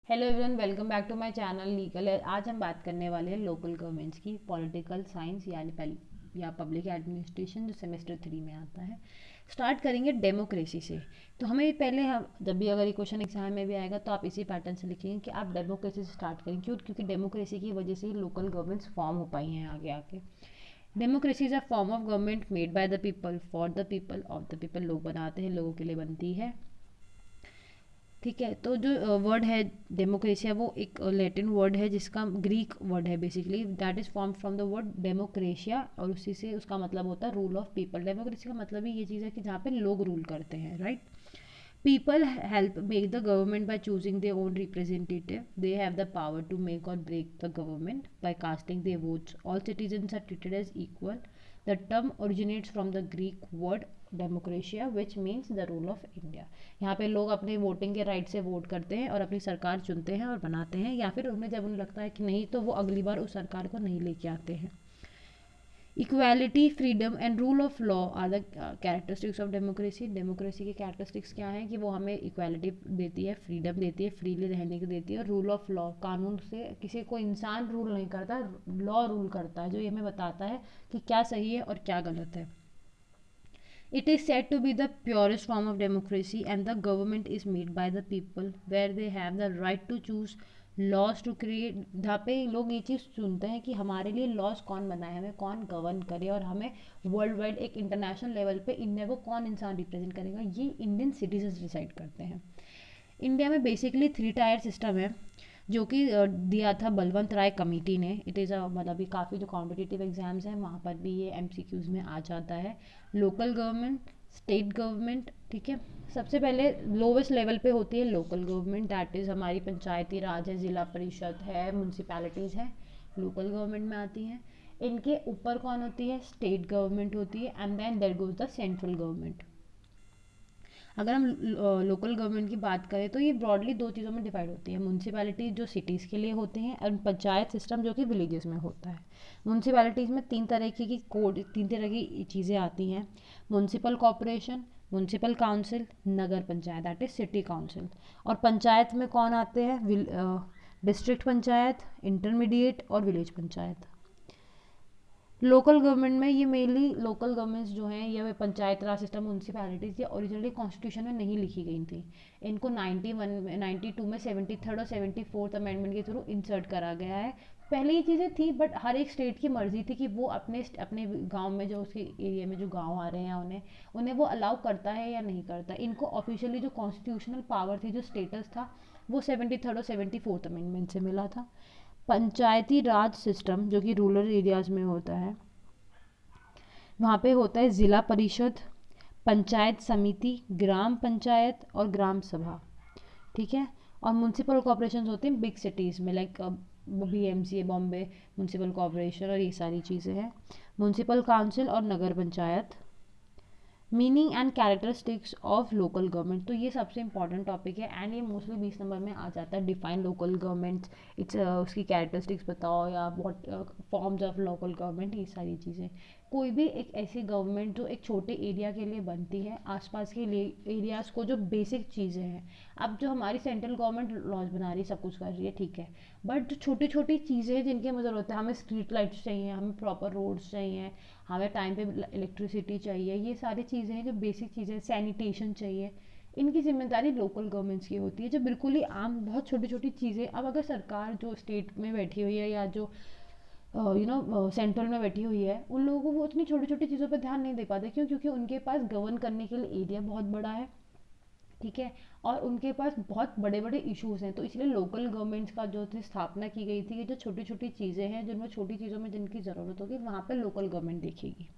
Hello everyone, welcome back to my channel legal. आज हम बात करने वाले हैं लोकल गवर्नमेंट्स की, पॉलिटिकल साइंस या पब्लिक एडमिनिस्ट्रेशन, जो सेमेस्टर 3 में आता है। स्टार्ट करेंगे डेमोक्रेसी से। तो हमें पहले हम जब भी अगर ये क्वेश्चन एग्जाम में भी आएगा तो आप इसी पैटर्न से लिखेंगे कि आप डेमोक्रेसी से स्टार्ट करेंगे। क्यों? क्योंकि डेमोक्रेसी की वजह से ही लोकल गवर्नमेंट्स फॉर्म हो पाई हैं आगे आके। Democracy is a form of government made by the people for the people of the people. लोग बनाते हैं, लोगों के लिए बनती है। ठीक है, तो जो वर्ड है डेमोक्रेसिया, वो एक लैटिन वर्ड है जिसका ग्रीक वर्ड है basically, that is form from the word demokratia, और उसी से उसका मतलब होता है रूल ऑफ पीपल। डेमोक्रेसी का मतलब ही ये चीज़ है कि जहाँ पे लोग रूल करते हैं, right. People help make the government by choosing their own representative. They have the power to make और break the government by casting their votes. All citizens are treated as equal. The term originates from the Greek word demokratia which means the rule of India. यहाँ पे लोग अपने voting के right से vote करते हैं और अपनी सरकार चुनते हैं और बनाते हैं, या फिर उन्हें जब उन्हें लगता है कि नहीं तो वो अगली बार उस सरकार को नहीं लेके आते हैं। Equality, freedom and rule of law are the characteristics of democracy. Democracy के कैरेक्टरिस्टिक्स क्या हैं कि वो हमें इक्वालिटी देती है, फ्रीडम देती है, फ्रीली रहने की देती है, और रूल ऑफ लॉ, कानून से किसी को इंसान रूल नहीं करता, लॉ रूल करता है, जो ये हमें बताता है कि क्या सही है और क्या गलत है। It is said to be the purest form of democracy, and the government is made by the people, where they have the right to choose laws to create. जहाँ पे लोग ये चीज़ चुनते हैं कि हमारे लिए लॉज कौन बनाए, हमें कौन गवर्न करे, और हमें वर्ल्ड वाइड एक इंटरनेशनल लेवल पे इंडिया को कौन इंसान रिप्रेजेंट करेगा, ये इंडियन सिटीजन्स डिसाइड करते हैं। इंडिया में बेसिकली 3 टायर सिस्टम है, जो कि दिया था बलवंत राय कमेटी ने। इट इज़ अ मतलब ये काफ़ी जो कॉम्पिटिटिव एग्जाम्स हैं वहाँ पर भी ये MCQs में आ जाता है। लोकल गवर्नमेंट, स्टेट गवर्नमेंट, ठीक है। सबसे पहले लोवेस्ट लेवल पे होती है लोकल गवर्नमेंट, दैट इज़ हमारी पंचायती राज है, ज़िला परिषद है, म्यूनसिपैलिटीज़ हैं, लोकल गवर्नमेंट में आती हैं। इनके ऊपर कौन होती है? स्टेट गवर्नमेंट होती है, and then there goes the central government. अगर हम लोकल गवर्नमेंट की बात करें तो ये ब्रॉडली 2 चीज़ों में डिवाइड होती है। म्यूनसिपैलिटी जो सिटीज़ के लिए होते हैं, और पंचायत सिस्टम जो कि विलेजेस में होता है। म्यूनसिपैलिटीज़ में 3 तरह की चीज़ें आती हैं: municipal corporation, municipal council, Nagar panchayat, that is city council. और पंचायत में कौन आते हैं? डिस्ट्रिक्ट पंचायत, इंटरमीडिएट और विलेज पंचायत। लोकल गवर्नमेंट में ये मेनली लोकल गवर्नमेंट्स जो हैं, ये पंचायत राज सिस्टम, म्यूनसिपैलिटीज़, ये ओरिजिनली कॉन्स्टिट्यूशन में नहीं लिखी गई थी। इनको 91 में, 92 में 73rd और 74th अमेंडमेंट के थ्रू इंसर्ट करा गया है। पहले ये चीज़ें थी, बट हर एक स्टेट की मर्जी थी कि वो अपने अपने गांव में, जो उसके एरिया में जो गांव आ रहे हैं, उन्हें उन्हें वो अलाउ करता है या नहीं करता। इनको ऑफिशियली जो कॉन्स्टिट्यूशनल पावर थी, जो स्टेटस था, वो 73rd और 74th अमेंडमेंट से मिला था। पंचायती राज सिस्टम जो कि रूरल एरियाज़ में होता है, वहाँ पे होता है ज़िला परिषद, पंचायत समिति, ग्राम पंचायत और ग्राम सभा, ठीक है। और म्यूनसिपल कॉरपोरेशन होते हैं बिग सिटीज़ में, like BMC, Bombay municipal corporation, और ये सारी चीज़ें हैं। म्यूनसिपल काउंसिल और nagar panchayat. Meaning and characteristics of local government, तो ये सबसे इंपॉर्टेंट टॉपिक है, एंड ये मोस्टली 20 नंबर में आ जाता है। डिफाइन लोकल गवर्नमेंट, इट्स उसकी कैरेक्टरिस्टिक्स बताओ, या what forms of local government, ये सारी चीज़ें। कोई भी एक ऐसी गवर्नमेंट जो एक छोटे एरिया के लिए बनती है, आसपास के लिए एरियाज़ को, जो बेसिक चीज़ें हैं। अब जो हमारी सेंट्रल गवर्नमेंट लॉज बना रही है, सब कुछ कर रही है, ठीक है, बट जो छोटी छोटी चीज़ें हैं जिनकी हमें ज़रूरत है, हमें स्ट्रीट लाइट्स चाहिए, हमें प्रॉपर रोड्स चाहिए, हमें टाइम पे इलेक्ट्रिसिटी चाहिए, ये सारी चीज़ें हैं जो बेसिक चीज़ें, सैनिटेशन चाहिए, इनकी जिम्मेदारी लोकल गवर्नमेंट्स की होती है। जो बिल्कुल ही आम बहुत छोटी छोटी चीज़ें, अब अगर सरकार जो स्टेट में बैठी हुई है, या जो सेंट्रल में बैठी हुई है, उन लोगों को वो उतनी छोटी छोटी चीज़ों पर ध्यान नहीं दे पाते। क्यों? क्योंकि उनके पास गवर्न करने के लिए एरिया बहुत बड़ा है, ठीक है, और उनके पास बहुत बड़े बड़े इश्यूज हैं। तो इसलिए लोकल गवर्नमेंट्स का जो थी स्थापना की गई थी कि जो छोटी छोटी चीज़ें हैं, जिनमें छोटी चीज़ों में जिनकी ज़रूरत होगी, वहाँ पर लोकल गवर्नमेंट देखेगी।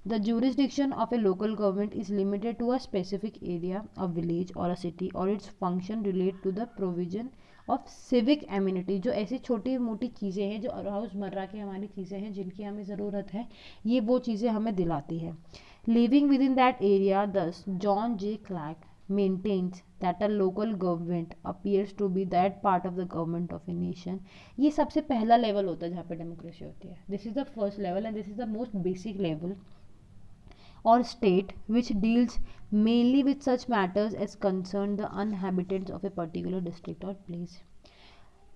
The jurisdiction of a local government is limited to a specific area, a village or a city, or its function relate to the provision of civic amenity। जो ऐसी छोटी मोटी चीज़ें हैं, जो रोज़मर्रा की हमारी चीज़ें हैं, जिनकी हमें ज़रूरत है, ये वो चीज़ें हमें दिलाती है। Living within that area, thus John J. Clark maintains that a local government appears to be that part of the government of a nation। ये सबसे पहला लेवल होता है जहाँ पे डेमोक्रेसी होती है। This is the first level, and this is the most basic level or state which deals mainly with such matters as concern the inhabitants of a particular district or place।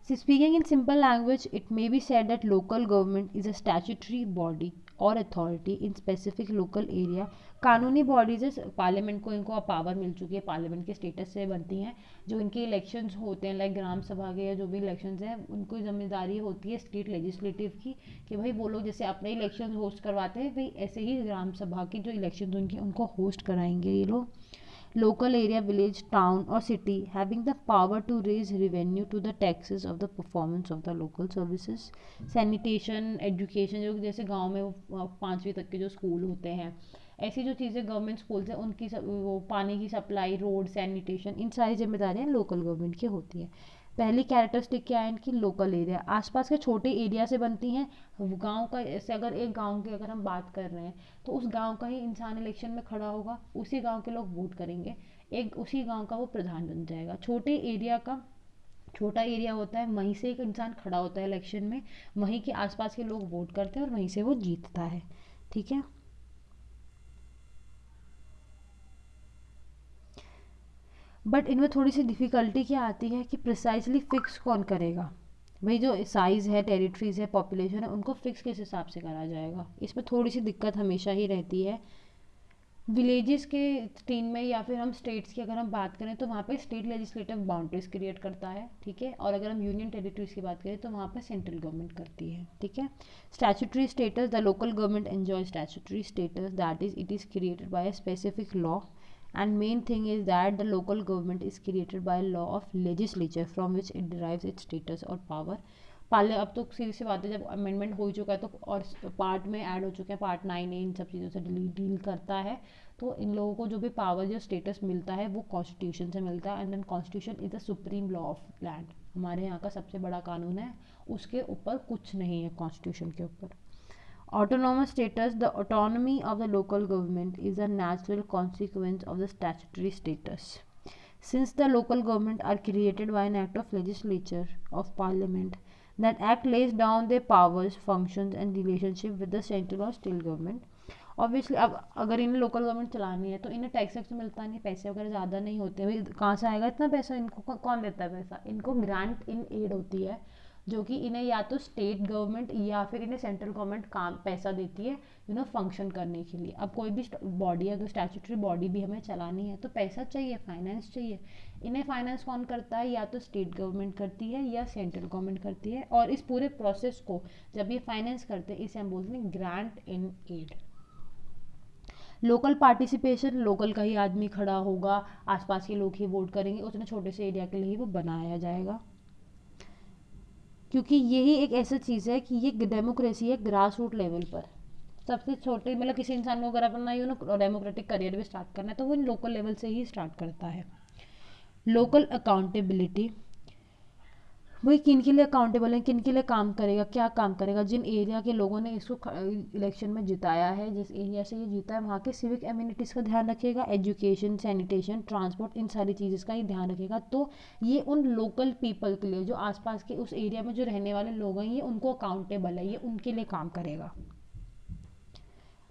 So speaking in simple language, it may be said that local government is a statutory body or authority in specific local area. कानूनी bodies है, parliament को इनको power मिल चुकी है, parliament के status से बनती हैं, जो इनके इलेक्शंस होते हैं लाइक ग्राम सभा के या जो भी इलेक्शंस हैं उनको जिम्मेदारी होती है स्टेट लेजिस्लेटिव की कि भाई वो लोग जैसे अपने इलेक्शन होस्ट करवाते हैं, भाई ऐसे ही ग्राम सभा की जो इलेक्शन उनकी उनको होस्ट कराएंगे ये लोग. Local area, village, town or city having the power to raise revenue to the taxes of the performance of the local services. Sanitation, education, जो जैसे गांव में वो 5वीं तक के जो स्कूल होते हैं, ऐसी जो चीज़ें गवर्नमेंट स्कूल्स हैं उनकी वो पानी की सप्लाई, रोड, सैनिटेशन, इन सारी जिम्मेदारियाँ लोकल गवर्नमेंट की होती हैं. पहली कैरेक्टरिस्टिक क्या है इनकी, लोकल एरिया, आसपास के छोटे एरिया से बनती हैं. गांव का ऐसे अगर एक गांव की अगर हम बात कर रहे हैं तो उस गांव का ही इंसान इलेक्शन में खड़ा होगा, उसी गांव के लोग वोट करेंगे, एक उसी गांव का वो प्रधान बन जाएगा. छोटे एरिया का छोटा एरिया होता है, वहीं से एक इंसान खड़ा होता है इलेक्शन में, वहीं के आसपास के लोग वोट करते हैं और वहीं से वो जीतता है. ठीक है. बट इनमें थोड़ी सी डिफ़िकल्टी क्या आती है कि प्रिसाइजली फिक्स कौन करेगा, वही जो साइज़ है, टेरिटरीज़ है, पॉपुलेशन है, उनको फिक्स किस हिसाब से करा जाएगा, इसमें थोड़ी सी दिक्कत हमेशा ही रहती है. विलेजेस के तीन में या फिर हम स्टेट्स की अगर हम बात करें तो वहाँ पे स्टेट लेजिस्लेटिव बाउंड्रीज क्रिएट करता है. ठीक है. और अगर हम यूनियन टेरिटरीज की बात करें तो वहाँ पे सेंट्रल गवर्नमेंट करती है. ठीक है. Statutory status, the local government enjoy statutory status, that is it is created by a specific law. And main thing is that the local government is created by law of legislature from which it derives its status or power. पहले अब तो सीधी सी बात है, जब amendment हो चुका है तो और पार्ट में ऐड हो चुके हैं, पार्ट 9 इन सब चीज़ों से डील करता है. तो इन लोगों को जो भी पावर जो स्टेटस मिलता है वो कॉन्स्टिट्यूशन से मिलता है. And then constitution is the supreme law of land, हमारे यहाँ का सबसे बड़ा कानून है, उसके ऊपर कुछ नहीं है कॉन्स्टिट्यूशन के ऊपर. Autonomous status, the autonomy of the local government is a natural consequence of the statutory status. Since the local government are created by an act of legislature of parliament, that act lays down their powers, functions and relationship with the central or state government. Obviously अब अगर इन्हें local government चलानी है तो इन्हें tax wax मिलता नहीं, पैसे वगैरह ज़्यादा नहीं होते, भाई कहाँ से आएगा इतना पैसा, इनको कौन देता है पैसा, इनको ग्रांट इन एड होती है जो कि इन्हें या तो स्टेट गवर्नमेंट या फिर इन्हें सेंट्रल गवर्नमेंट काम पैसा देती है फंक्शन करने के लिए. अब कोई भी बॉडी अगर स्टैट्यूटरी बॉडी भी हमें चलानी है तो पैसा चाहिए, फाइनेंस चाहिए. इन्हें फाइनेंस कौन करता है, या तो स्टेट गवर्नमेंट करती है या सेंट्रल गवर्नमेंट करती है. और इस पूरे प्रोसेस को जब ये फाइनेंस करते हैं इसे हम बोलते हैं grant in aid. Local participation, local का ही आदमी खड़ा होगा, आसपास के लोग ही वोट करेंगे, उतने छोटे से एरिया के लिए ही वो बनाया जाएगा. क्योंकि यही एक ऐसा चीज़ है कि ये डेमोक्रेसी है ग्रास रूट लेवल पर. सबसे छोटे मतलब किसी इंसान को अगर अपना डेमोक्रेटिक करियर भी स्टार्ट करना है तो वो लोकल लेवल से ही स्टार्ट करता है. लोकल अकाउंटेबिलिटी, वही किन के लिए अकाउंटेबल है, किन के लिए काम करेगा, क्या काम करेगा, जिन एरिया के लोगों ने इसको इलेक्शन में जिताया है, जिस एरिया से ये जीता है वहाँ के सिविक एम्यूनिटीज़ का ध्यान रखेगा, एजुकेशन, सैनिटेशन, ट्रांसपोर्ट, इन सारी चीज़ का ही ध्यान रखेगा. तो ये उन लोकल पीपल के लिए जो आसपास के उस एरिया में जो रहने वाले लोग हैं ये उनको अकाउंटेबल है, ये उनके लिए काम करेगा.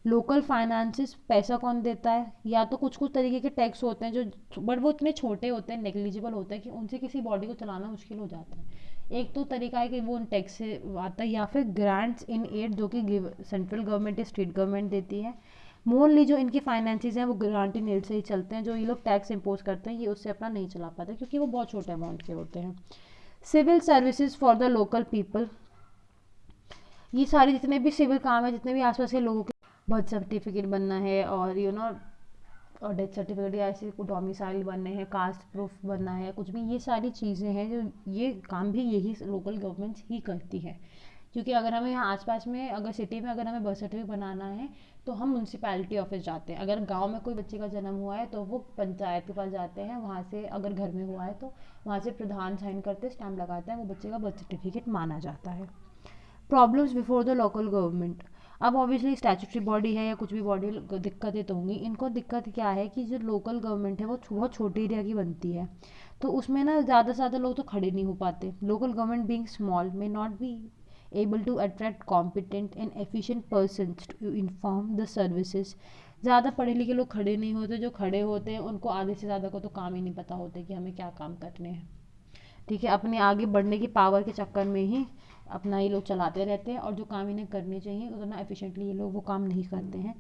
लोकल फाइनेंसिस, पैसा कौन देता है, या तो कुछ कुछ तरीके के टैक्स होते हैं जो बट वो इतने छोटे होते हैं, नेग्लिजिबल होते हैं कि उनसे किसी बॉडी को चलाना मुश्किल हो जाता है. एक तो तरीका है कि वो उन टैक्स से आता है, या फिर ग्रांट्स इन एड जो कि सेंट्रल गवर्नमेंट या स्टेट गवर्नमेंट देती है. मोस्टली जो इनकी फाइनेंसिस हैं वो ग्रांट इन एड से ही चलते हैं. जो ये लोग टैक्स इम्पोज करते हैं ये उससे अपना नहीं चला पाते क्योंकि वो बहुत छोटे अमाउंट के होते हैं. Civil services for the local people, ये सारे जितने भी सिविल काम है, जितने भी आसपास के लोगों के बर्थ सर्टिफिकेट बनना है और और डेथ सर्टिफिकेट या ऐसे को डोमिसाइल बनने हैं, कास्ट प्रूफ बनना है, कुछ भी ये सारी चीज़ें हैं जो ये काम भी यही लोकल गवर्नमेंट ही करती है. क्योंकि अगर हमें यहाँ आसपास में अगर सिटी में अगर हमें बर्थ सर्टिफिकेट बनाना है तो हम म्यूनसिपैलिटी ऑफिस जाते हैं. अगर गांव में कोई बच्चे का जन्म हुआ है तो वो पंचायत के पास जाते हैं, वहाँ से अगर घर में हुआ है तो वहाँ से प्रधान साइन करते, स्टैम्प लगाते हैं, वो बच्चे का बर्थ सर्टिफिकेट माना जाता है. Problems before the local government, अब ऑब्वियसली स्टैट्यूटरी बॉडी है या कुछ भी बॉडी, दिक्कतें तो होंगी. इनको दिक्कत क्या है कि जो लोकल गवर्नमेंट है वो बहुत छोटे एरिया की बनती है, तो उसमें ना ज़्यादा से ज़्यादा लोग तो खड़े नहीं हो पाते. Local government being small may not be able to attract competent and efficient persons to inform the services. ज़्यादा पढ़े लिखे लोग खड़े नहीं होते, जो खड़े होते हैं उनको आधे से ज़्यादा को तो काम ही नहीं पता होते कि हमें क्या काम करने हैं. ठीक है, अपने आगे बढ़ने की पावर के चक्कर में ही अपना ये लोग चलाते रहते हैं, और जो काम इन्हें करने चाहिए उतना एफिशिएंटली ये लोग वो काम नहीं करते हैं.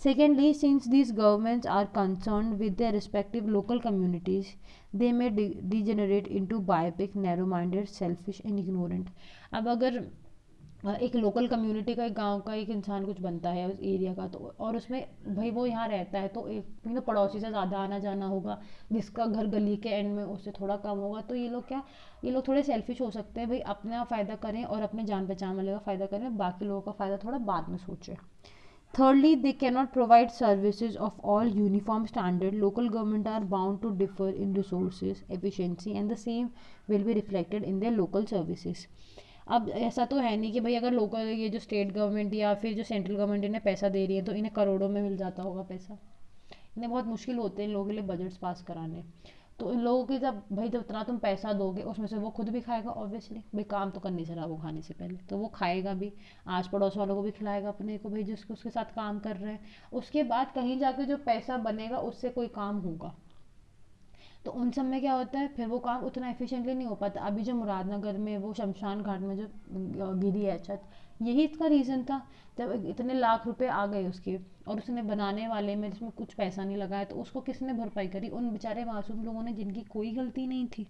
Secondly, since these governments are concern with their respective local communities, they may degenerate into biopic, narrow minded, selfish and ignorant. अब अगर एक लोकल कम्युनिटी का, एक गांव का एक इंसान कुछ बनता है उस एरिया का, तो और उसमें भाई वो यहाँ रहता है, तो एक पड़ोसी से ज़्यादा आना जाना होगा, जिसका घर गली के एंड में, उससे थोड़ा कम होगा, तो ये लोग क्या, ये लोग थोड़े सेल्फिश हो सकते हैं भाई, अपना फ़ायदा करें और अपने जान पहचान वाले का फ़ायदा करें, बाकी लोगों का फ़ायदा थोड़ा बाद में सोचें. Thirdly, they cannot provide services of all uniform standard. Local government are bound to differ in resources, efficiency, and the same will be reflected in their local services. अब ऐसा तो है नहीं कि भाई अगर लोकल, ये जो स्टेट गवर्नमेंट या फिर जो सेंट्रल गवर्नमेंट इन्हें पैसा दे रही है तो इन्हें करोड़ों में मिल जाता होगा पैसा. इन्हें बहुत मुश्किल होते हैं इन लोगों के लिए बजट्स पास कराने. तो इन लोगों के, जब भाई जब उतना तुम पैसा दोगे उसमें से वो खुद भी खाएगा ऑब्वियसली, भाई काम तो करनी चला वो खाने से पहले, तो वो खाएगा भी, आस पड़ोस वालों को भी खिलाएगा अपने को, भाई जिसको उसके साथ काम कर रहे हैं. उसके बाद कहीं जाके जो पैसा बनेगा उससे कोई काम होगा, तो उन सब में क्या होता है, फिर वो काम उतना एफिशिएंटली नहीं हो पाता. अभी जो मुरादनगर में वो शमशान घाट में जो गिरी है छत, यही इसका रीज़न था. जब इतने लाख रुपए आ गए उसके, और उसने बनाने वाले में जिसमें कुछ पैसा नहीं लगाया, तो उसको किसने भरपाई करी, उन बेचारे मासूम लोगों ने जिनकी कोई गलती नहीं थी.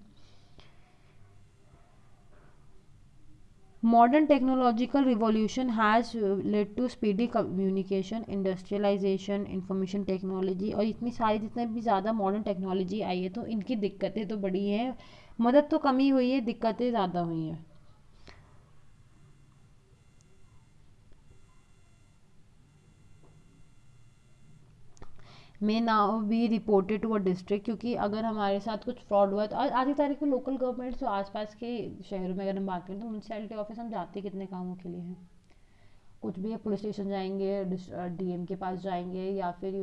Modern technological revolution has led to speedy communication, industrialization, information technology, और इतनी सारी जितने भी ज़्यादा मॉडर्न टेक्नोलॉजी आई है, तो इनकी दिक्कतें तो बड़ी हैं, मदद तो कम ही हुई है, दिक्कतें ज़्यादा हुई हैं. May now be reported to a district, क्योंकि अगर हमारे साथ कुछ फ्रॉड हुआ है, तो आज की तारीख में लोकल गवर्नमेंट जो आसपास के शहरों में अगर हम बात करें, तो म्यूनसिपैलिटी ऑफिस हम जाते कितने कामों के लिए हैं, कुछ भी है, पुलिस स्टेशन जाएंगे, डीएम के पास जाएंगे, या फिर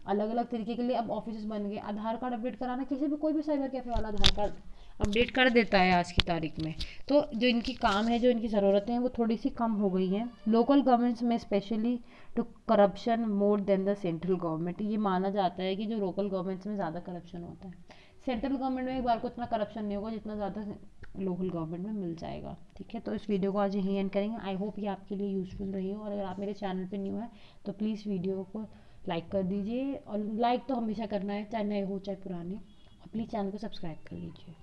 अलग अलग तरीके के लिए अब ऑफिस बन गए. आधार कार्ड अपडेट कराना, किसी भी कोई भी साइबर कैफे वाला आधार कार्ड अपडेट कर देता है आज की तारीख में. तो जो इनकी काम है, जो इनकी ज़रूरतें हैं, वो थोड़ी सी कम हो गई हैं लोकल गवर्नमेंट्स में, specially to corruption more than the central government. ये माना जाता है कि जो लोकल गवर्नमेंट्स में ज़्यादा करप्शन होता है, सेंट्रल गवर्नमेंट में एक बार को इतना करप्शन नहीं होगा जितना ज़्यादा लोकल गवर्नमेंट में मिल जाएगा. ठीक है, तो इस वीडियो को आज यहीं एंड करेंगे. आई होप ये आपके लिए यूज़फुल रही हो, और अगर आप मेरे चैनल पे न्यू है तो प्लीज़ वीडियो को लाइक कर दीजिए, और लाइक तो हमेशा करना है, चाहे नए हो चाहे पुराने, और प्लीज़ चैनल को सब्सक्राइब कर लीजिए.